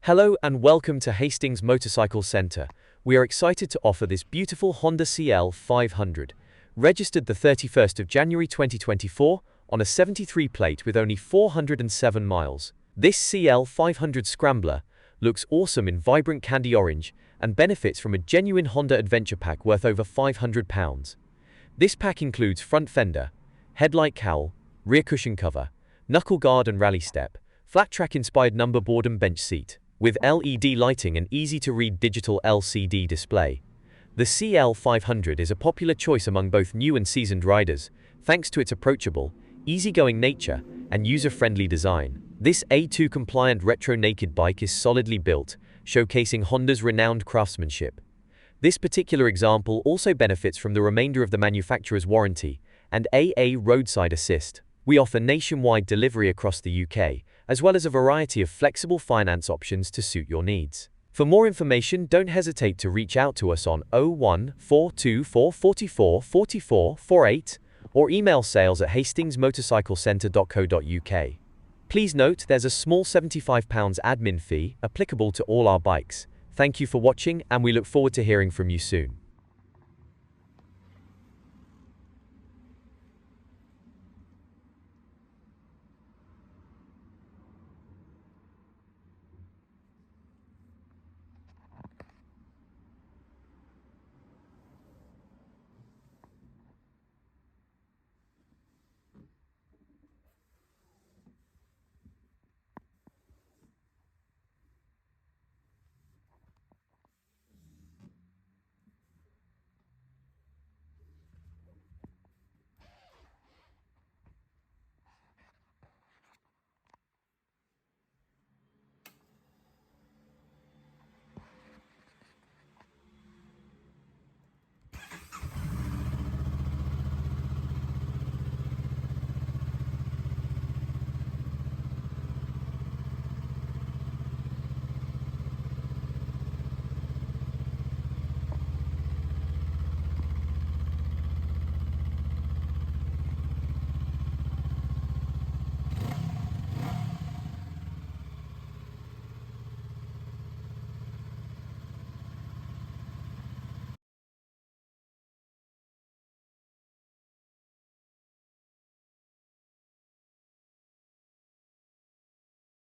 Hello and welcome to Hastings Motorcycle Centre. We are excited to offer this beautiful Honda CL500, registered the 31st of January 2024 on a 73 plate with only 407 miles. This CL500 Scrambler looks awesome in vibrant candy orange and benefits from a genuine Honda Adventure Pack worth over £500. This pack includes front fender, headlight cowl, rear cushion cover, knuckle guard and rally step, flat track inspired number board and bench seat, with LED lighting and easy-to-read digital LCD display. The CL500 is a popular choice among both new and seasoned riders, thanks to its approachable, easygoing nature and user-friendly design. This A2-compliant retro-naked bike is solidly built, showcasing Honda's renowned craftsmanship. This particular example also benefits from the remainder of the manufacturer's warranty and AA roadside assist. We offer nationwide delivery across the UK, as well as a variety of flexible finance options to suit your needs. For more information, don't hesitate to reach out to us on 01424 44 44 48 or email sales@hastingsmotorcyclecentre.co.uk. Please note there's a small £75 admin fee applicable to all our bikes. Thank you for watching, and we look forward to hearing from you soon.